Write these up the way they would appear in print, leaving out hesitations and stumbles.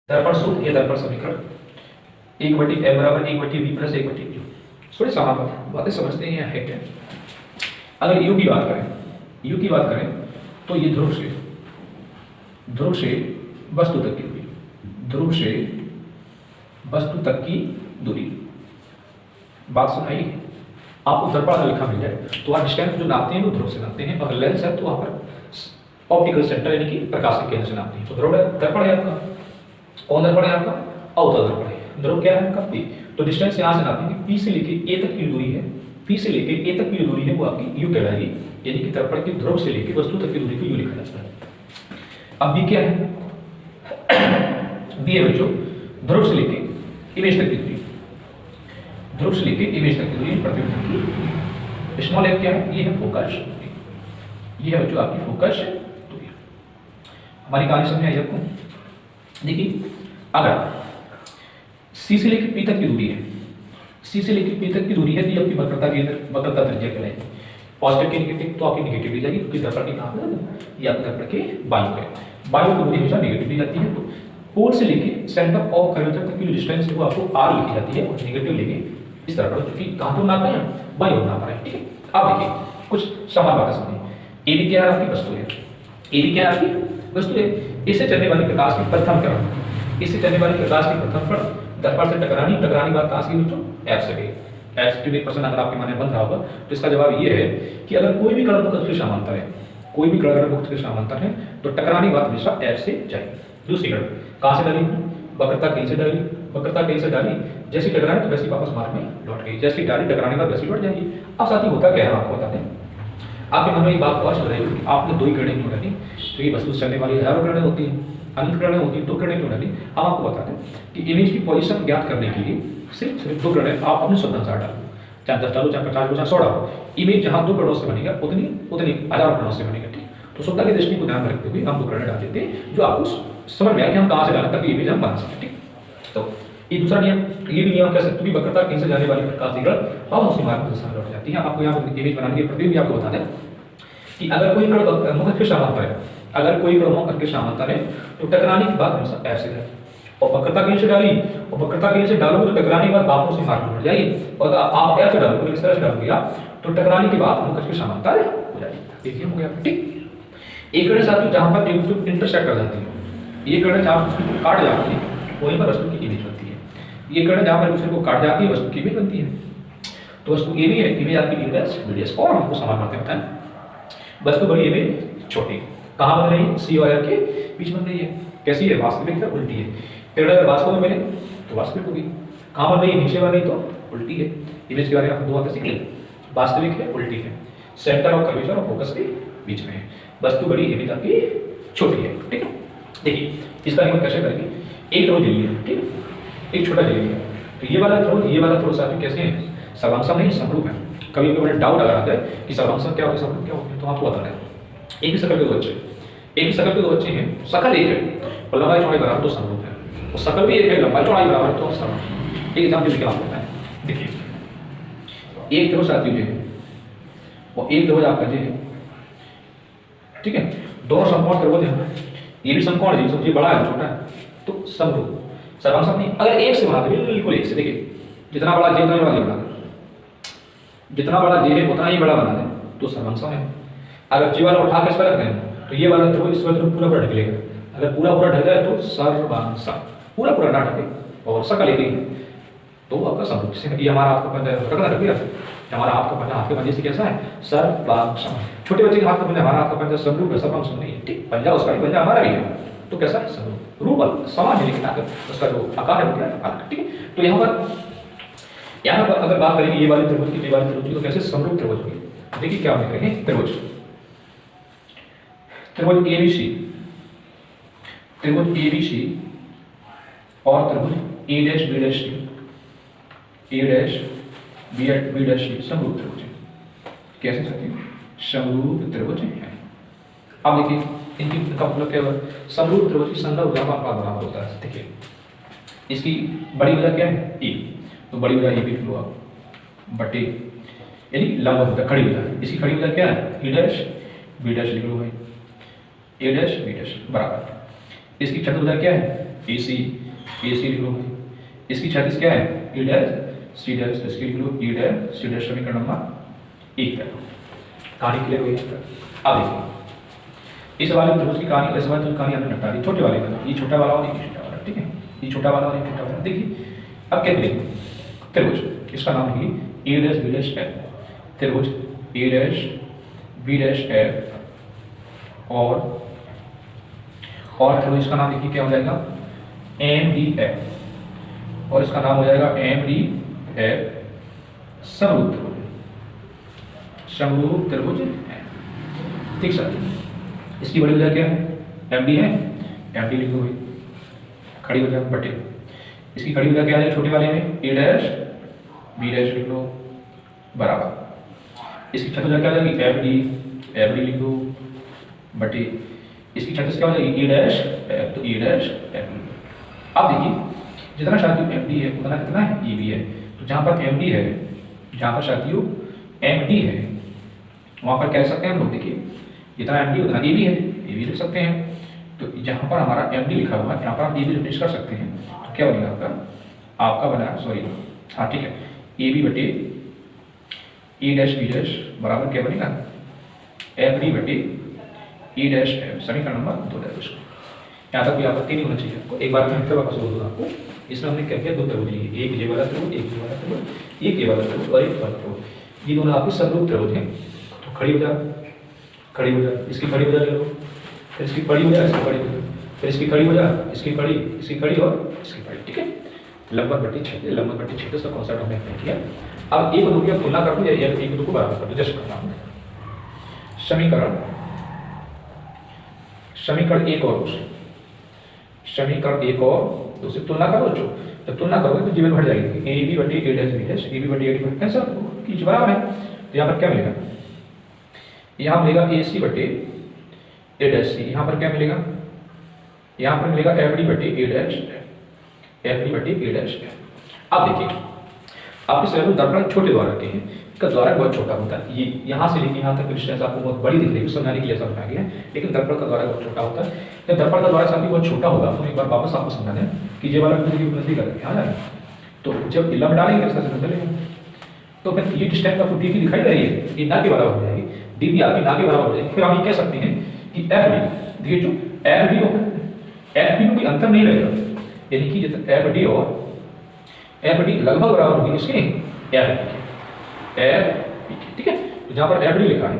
दर्पण सूत्र या दर्पण समीकरण 1/m बराबर 1/v प्लस 1/q। थोड़ी सामान्य बातें समझते हैं है क्या। अगर u की बात करें तो ये ध्रुव से वस्तु तक की दूरी, ध्रुव से वस्तु तक की दूरी। बात सुनाई, आपको दर्पण लिखा मिल जाए तो आप डिस्टेंस जो नापते हैं वो ध्रुव से नापते हैं, और लेंस है तो वहां पर ऑप्टिकल सेंटर यानी कि प्रकाश के केंद्र से नापते हैं। तो ध्रुव दर्पण है आपका, कौन दर्पण है आपका? अवतल दर्पण है। ध्रुव क्या है आपका? P। तो डिस्टेंस यहां से नापेंगे, P से लेके A तक की दूरी है, P से लेके A तक की दूरी है वो आपकी U कहलाएगी, यानी कि दर्पण की ध्रुव से लेके वस्तु तक की दूरी को U लिखा जाता है। अब B क्या है? B है बच्चों ध्रुव से लेके इमेज तक की दूरी, ध्रुव से लेके इमेज तक की दूरी प्रतिबिंब की। स्मॉल f क्या है? ये है फोकस, ये है बच्चों आपकी फोकस दूरी। हमारी कहानी समझ आई आपको? देखिए अगर C से लेकर P तक की दूरी है, C से लेकर P तक की दूरी है तो ये आपकी वक्रता त्रिज्या कहलाएगी। पॉजिटिव की नेगेटिव तो आपकी नेगेटिव ली जाएगी, क्योंकि दर्पण के कहां पर ये आपके दर्पण के वायु है, वायु की दूरी हमेशा नेगेटिव ली जाती है। तो पोल से लेके सेंटर ऑफ कर्वेचर तक की डिस्टेंस है वो आपको r लिखी जाती है, और नेगेटिव लेके इस दर्पण क्योंकि कहां पर नाप रहे हैं? वायु नाप रहे हैं। ठीक है, अब देखिए कुछ समान बातें समझिए। AB क्या है? आपकी वस्तु है। AB क्या है? आपकी वस्तु है। इससे चलने वाली प्रकाश की प्रथम किरण, इससे चलने वाली प्रकाश की प्रथम किरण दर्पण से टकरानी बात कहां से बच्चों? F से गई। F अगर आपके मन में बन रहा होगा तो इसका जवाब ये है कि अगर कोई भी कण मुक्त के समांतर है, कोई भी कण मुक्त के समांतर है तो टकरानी बात हमेशा F से जाएगी। दूसरी कण कहां से डाली? वक्रता केंद्र से डाली, वक्रता केंद्र से डाली, जैसी टकरानी तो वैसी वापस मार्ग में लौट गई, जैसी डाली टकराने बाद वैसी लौट जाएगी। अब साथी होता क्या है आपको बताते हैं। आपके मन में एक बात और चल रही है कि आपने दो ही किरणें क्यों डाली, तो ये वस्तु से चलने वाली हजारों किरणें होती हैं, अनंत किरणें होती हैं, दो किरणें क्यों डाली? अब आपको बताते हैं कि इमेज की पोजीशन ज्ञात करने के लिए सिर्फ दो किरणें आप अपने स्वतंत्र डालो, चाहे 10 डालो, चाहे 50 डालो, चाहे 100 डालो। इमेज जहां दो किरणों से बनेगा उतनी हजारों किरणों से बनेगा। ठीक, तो शुद्धता की दृष्टि को ध्यान में रखते हुए हम दो किरणें डाल देते हैं जो आपको समझ में आए कि हम कहां से डालें ताकि इमेज हम बना सकें। ठीक, तो ये दूसरा नियम, ये भी नियम कह सकते हैं कि वक्रता केंद्र से जाने वाली प्रकाश की किरण हम उसी मार्ग से लौट जाती है। आपको यहाँ पर इमेज बनाने के प्रतिबिंब भी आपको बता दें कि अगर कोई कण मुख के समांतर है, अगर कोई कण मुख के समांतर है तो टकराने की बात हमेशा F से जाएगी, और वक्रता केंद्र से डाली, और वक्रता केंद्र से डालोगे तो टकराने के बाद वापस उसी मार्ग में लौट जाएगी, और आप F से डालोगे इस तरह से डालोगे आप तो टकराने के बाद मुख के समांतर हो जाएगी। देखिए हो गया। ठीक, एक कण साथियों जहां पर एक दूसरे को इंटरसेक्ट कर जाती है, ये कण जहां दूसरे को काट जाती है वहीं पर वस्तु की इमेज बनती है। ये कण जहां पर दूसरे को काट जाती है वस्तु की इमेज बनती है। तो वस्तु ए भी है, इमेज आपकी ds और हमको समान बातें बताएं। वस्तु बड़ी इमेज छोटी, कहां बन रही है? C और F के बीच बन रही है। कैसी है? वास्तविक है, उल्टी है। पेड़ अगर वास्तव में मिले तो वास्तविक होगी, कहां बन रही है? नीचे बन रही तो उल्टी है। इमेज के बारे में आप दो बातें सीख लें, वास्तविक है, उल्टी है, सेंटर ऑफ कर्वेचर और फोकस के बीच में है। वस्तु बड़ी, इमेज आपकी छोटी है। ठीक है, देखिए इसका नियम कैसे करेंगे। एक ध्रुव जलीय है, ठीक, एक छोटा जलीय है, तो ये वाला ध्रुव साथी कैसे है? सर्वांशम नहीं समरूप है। कभी कभी बड़ा डाउट अगर आता है कि सर्वांशम क्या होता है, समरूप क्या होता है, तो आपको बताना है। एक ही शकल के दो बच्चे, एक ही शकल के दो बच्चे हैं, शकल एक है और लंबाई चौड़ाई बराबर तो समरूप है, और शकल भी एक है, लंबाई चौड़ाई बराबर तो समरूप। एक एग्जाम्पल क्या होता है, देखिए एक ध्रुव साथी जो है और एक ध्रुव आपका जो है, ठीक है, दोनों समकोण त्रिभुज हैं, ये भी समकोण है, ये बड़ा है छोटा है, तो समरूप। सर्वांशम नहीं, अगर एक से बना दे, बिल्कुल एक से, देखिए जितना बड़ा जे उतना ही बड़ा जे बना दे, जितना बड़ा जे है उतना ही बड़ा बना दे तो सर्वांशम है। अगर जे वाला उठा के इस पर रख दें तो ये वाला ध्रुव इस पर पूरा पूरा ढक लेगा, अगर पूरा पूरा ढक जाए तो सर्वांशम, पूरा पूरा ना ढके और शकल एक ही तो आपका समरूप से। ये हमारा हाथ का पंजा रखना रख दिया, हमारा हाथ का पंजा हाथ के पंजे से कैसा है? सर्वांशम। छोटे बच्चे के हाथ का पंजा, हमारा हाथ का पंजा समरूप है, सर्वांशम नहीं है। ठीक, पंजा उसका भी, पंजा हमारा भी है, तो कैसा है? समरूप। रूप समान है लेकिन उसका जो आकार है वो क्या है? अलग। ठीक, तो यहाँ पर अगर बात करेंगे ये वाली त्रिभुज की, ये वाली त्रिभुज की, तो कैसे समरूप त्रिभुज होगी। देखिए क्या लिख रहे हैं, त्रिभुज ABC और त्रिभुज A'BC समरूप त्रिभुज है। कैसे सकते हैं? समरूप त्रिभुज है। अब देखिए इनकी का मतलब क्या हुआ? समरूप त्रिभुज की संलग्न भुजा का अनुपात बराबर होता है। देखिए इसकी बड़ी भुजा क्या है? E, तो बड़ी भुजा AB हुआ बटे यानी लंब भुजा, खड़ी भुजा। इसकी खड़ी भुजा क्या है? A' लिख लो भाई, A' B' बराबर। इसकी चतुर्भुजा क्या है? ए सी लिख लो। इसकी क्षैतिज क्या है ई डैश सी डैश, तो इसकी लिख लो ई डैश सी डैश, समीकरण नंबर 1 है। कहानी क्लियर हुई है। अब देखिए इस वाले त्रिभुज की कहानी, इस वाले कहानी हमने निपटा दी। छोटे वाले का ये छोटा वाला और ये छोटा वाला, ठीक है, ये छोटा वाला और ये छोटा वाला। देखिए अब क्या करेंगे, त्रिभुज इसका नाम है ए डैश बी डैश एफ, त्रिभुज ए डैश बी डैश एफ और त्रिभुज इसका नाम देखिए क्या हो जाएगा एम डी एफ, और इसका नाम हो जाएगा एम डी एफ समरूप त्रिभुज, समरूप त्रिभुज है। ठीक सर, इसकी बड़ी वजह क्या है एम डी है, एम डी लिखो भाई, खड़ी वजह बटे इसकी खड़ी वजह क्या है छोटे वाले में ए डैश बी डैश लिख लो बराबर, इसकी छठ वजह क्या हो जाएगी एफ डी लिख लो बटे इसकी छत्तीस क्या हो जाएगी ए डैश एफ, तो ए डैश एफ। अब देखिए जितना साथियों एम डी है उतना कितना है ए बी है, तो जहाँ पर एम डी है, जहाँ पर साथियों एम डी है वहाँ पर क्या लिख सकते हैं हम लोग, देखिए जितना एम डी उतना ए बी है, ए बी लिख सकते हैं। तो जहाँ पर हमारा एम डी लिखा हुआ है यहाँ पर हम ए बी रिप्लेस कर सकते हैं, तो क्या बनेगा आपका बना सॉरी हाँ ठीक है ए बी बटे ए डैश बी डैश बराबर क्या बनेगा एफ डी बटे ए डैश एफ, समीकरण नंबर 2 डैश। यहाँ तक कोई आपत्ति नहीं होना चाहिए आपको। एक बार मैं फिर वापस बोल दूँगा आपको, इसमें हमने क्या किया दो त्रिभुज लिए, एक ये वाला त्रिभुज, एक ये वाला त्रिभुज, एक ये वाला त्रिभुज और एक वाला त्रिभुज, ये दोनों आपके समरूप त्रिभुज हैं। तो खड़ी हो जा, इसकी खड़ी हो जा ले लो, फिर इसकी खड़ी हो जा, इसकी खड़ी हो जा, फिर इसकी खड़ी हो जा, इसकी खड़ी और इसकी खड़ी, ठीक है। लंबन बट्टी छेद, लंबन बट्टी छेद का कॉन्सेप्ट हमने अप्लाई किया। अब एक दो की तुलना कर दो या एक दो को बराबर कर दो, जस्ट करना है समीकरण एक और समीकरण एक और दूसरी तुलना करो। जो जब तुलना करोगे तो जीवन बढ़ जाएगी, ए बी बटे a dash b dash, a b बटे ए डी बटे कैसा कीजिए बराबर है। तो यहाँ पर क्या मिलेगा, यहाँ मिलेगा ए सी बटे ए डैश सी, यहाँ पर क्या मिलेगा, यहाँ पर मिलेगा एफ डी बटे ए डैश एफ डी बटे ए डैश। अब देखिए आपके सिलेबस में दर्पण छोटे द्वारा के हैं, इसका द्वारक बहुत छोटा होता है, ये यहाँ से लेके यहाँ तक डिस्टेंस आपको बहुत बड़ी दिख रही है, समझाने के लिए ऐसा बनाया गया है, लेकिन दर्पण का द्वारक बहुत छोटा होता है। जब दर्पण का द्वारक साथी बहुत छोटा होगा तो एक बार वापस आपको समझा दें कि ये वाला बिंदु की उपलब्धि करके आ जाए, तो जब लंब डालेंगे इसका समझ चलेगा, तो फिर ये डिस्टेंस आपको डी दिखाई दे रही है, ये ना के बराबर हो जाएगी, डी भी आपकी ना के बराबर हो जाएगी। फिर हम ये कह सकते हैं कि एफ डी, देखिए जो एफ डी में कोई अंतर नहीं रहेगा, यानी कि एफ डी और एफ डी लगभग बराबर होगी इसके एफ डी, ठीक है। तो जहाँ पर एफ डी लिखा है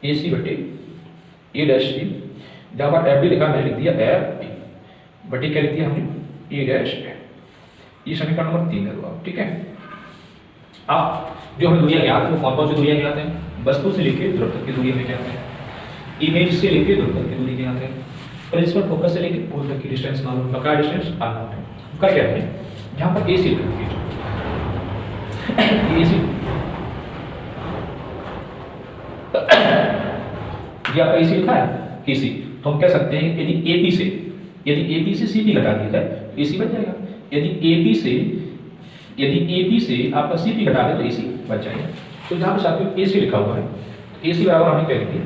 ए सी बटे ए डैश सी, जहाँ पर एफ डी लिखा मैंने लिख दिया एफ डी बटे क्या लिख दिया हमने ए डैश एफ। ये समीकरण नंबर 3 है आप, ठीक है। आप जो हमें दूरियां ज्ञात है वो कौन कौन सी दूरियां ज्ञात हैं, वस्तु से लेकर ध्रुव तक की दूरी हमें ज्ञात है, इमेज से लेकर ध्रुव तक की दूरी ज्ञात है, प्रिंसिपल फोकस से लेकर पोल तक की डिस्टेंस मालूम, बकाया डिस्टेंस अननोन है। उसका क्या है यहाँ पर ए सी लिखा है, ए सी ये आपका ए सी लिखा है ए सी, तो हम कह सकते हैं यदि ए पी से सी पी घटा दिया जाए तो ए सी बच जाएगा, यदि ए पी से आपका सी पी घटा दे तो ए सी बच जाएगा। तो जहाँ पर साथियों ए सी लिखा हुआ है तो ए सी बराबर हमने क्या लिख दिया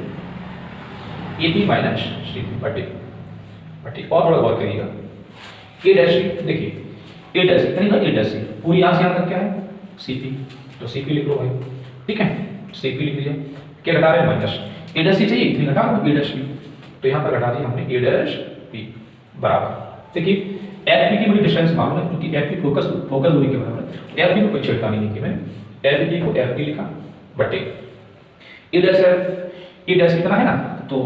A P minus C P बटे और थोड़ा गौर करिएगा ए डैश सी, देखिए ए डैश सी कहीं ए डैश सी पूरी यहाँ से यहाँ तक क्या है सी पी, तो सी पी लिख लो भाई, ठीक है, सी पी लिख दिया, क्या घटा रहे हैं माइनस ए डैश सी चाहिए इतनी घटा दो ए डैश पी, तो यहाँ पर घटा दिया हमने ए डैश पी बराबर। देखिए एफ पी की मुझे डिस्टेंस मालूम है क्योंकि एफ पी फोकस दूरी के बराबर है, एफ पी को कोई छेड़खानी नहीं की मैंने, एफ पी को एफ पी लिखा बटे ए डैश कितना है ना, तो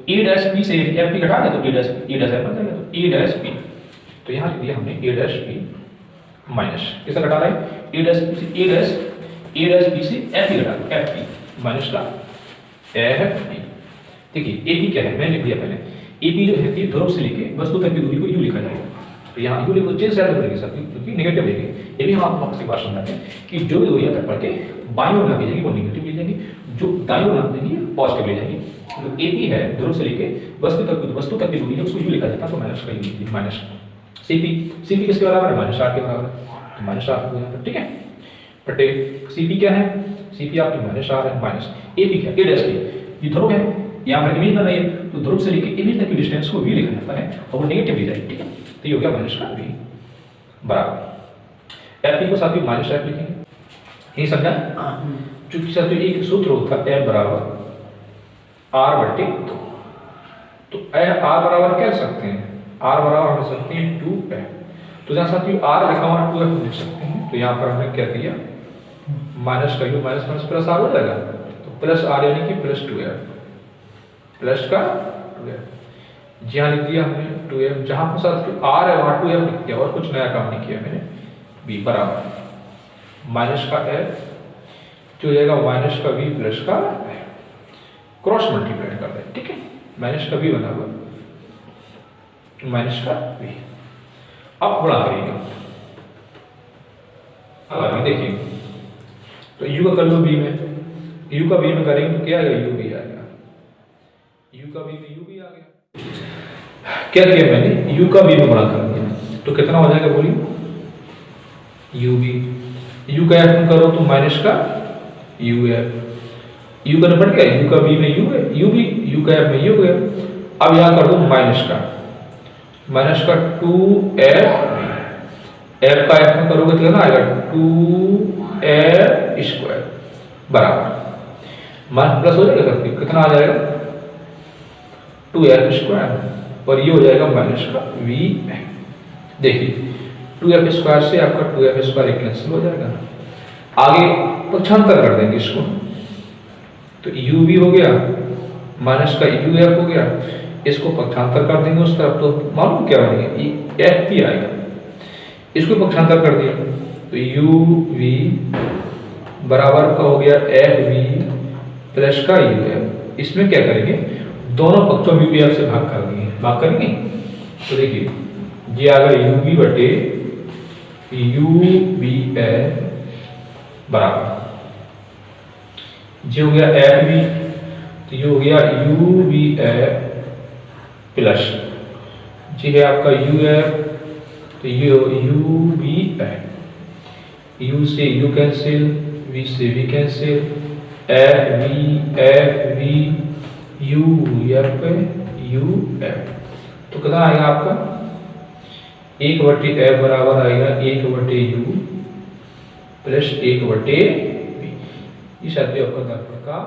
ए डैश पी से एफ पी घटा दे तो ए डैश एफ बन जाएगा, तो ए डैश पी, तो यहाँ लिख दिया हमने ए डैश पी माइनस किसका घटा रहा है ए डैश पी से एफ पी घटा दो एफ पी माइनस का एफ पी। देखिए ए पी क्या है मैंने लिख दिया पहले, ए पी जो है ध्रुव से लेके वस्तु तक की दूरी को यू लिखा जाएगा, तो यहाँ यू लिखो चेंज ज्यादा करेंगे सर क्योंकि नेगेटिव लेंगे, ये भी हम आपको वापस एक बार समझाते हैं कि जो भी दूरियां तक पढ़ के बाईं ओर ना भेजेंगी वो नेगेटिव ले जाएंगी, जो दाईं ओर ना भेजेंगी पॉजिटिव ले जाएंगी। तो ए पी है ध्रुव से लेके वस्तु तक की दूरी है उसको यू लिखा जाता है, तो माइनस का माइनस सी पी किसके बराबर है माइनस 8 के बराबर है, तो माइनस 8 हो जाता है, ठीक है। बटे सी पी क्या है, सी पी आपकी माइनस 8 है, माइनस ए पी क्या ए डैश पी, ये ध्रुव है यहाँ पर इमेज बन रही है तो ध्रुव से लेके इमेज तक की डिस्टेंस को v लिखा जाता है और वो नेगेटिव ली जाएगी, ठीक है। तो ये हो गया माइनस का v बराबर एफ को साथ ही माइनस एफ लिखेंगे, यही समझा। चूंकि साथियों एक सूत्र होता है एफ बराबर आर बटे 2, तो आर बराबर क्या लिख सकते हैं, आर बराबर हम लिख सकते हैं 2f। तो जहाँ साथियों आर लिखा हुआ 2f लिख सकते हैं, तो यहाँ पर हमने क्या किया माइनस का U minus minus plus R हो जाएगा, तो प्लस आर यानी कि प्लस 2f प्लस का 2f, जहाँ लिख दिया हमने 2f, जहाँ पर साथियों आर है वहाँ 2f लिख दिया और कुछ नया काम नहीं किया मैंने। b बराबर माइनस का f जो हो जाएगा माइनस का v प्लस का क्रॉस मल्टीप्लाई कर दें, ठीक है। माइनस का v बना हुआ माइनस का v। अब गुणा करेंगे, अब आगे देखिए तो u का कर लो b में, u का v में करेंगे तो क्या आएगा u भी आएगा, u का v में u भी आ गया। क्या किया मैंने u का v में गुणा कर दिया तो कितना हो जाएगा बोलिए u v, u का f में करो तो माइनस का u f, u का नंबर क्या है u का v में u है, u भी u का f में u गया। अब यहाँ कर दो माइनस का 2f, f का f में करोगे तो कितना आएगा 2f स्क्वायर बराबर मान प्लस हो जाएगा, कितना आ जाएगा 2f स्क्वायर और ये हो जाएगा माइनस का v। देखिए 2f स्क्वायर से आपका 2f स्क्वायर कैंसिल हो जाएगा, आगे पक्षांतर कर देंगे इसको तो u भी हो गया माइनस का uf हो गया, इसको पक्षांतर कर देंगे उस तरफ तो मालूम क्या बनेगा f भी आएगा, इसको पक्षांतर कर दिया तो uv बराबर का हो गया fv प्लस का uf। इसमें क्या करेंगे दोनों पक्षों में भी से भाग करेंगे तो देखिए ये आ गया uv बटे uvf बराबर जो हो गया fv तो ये हो गया uvf प्लस जी है आपका uf तो ये हो uvf, u से u कैंसिल v से v कैंसिल fv uf तो कितना आएगा आपका 1/f बराबर आएगा 1/u प्लस 1/v। ये साथियों आपका का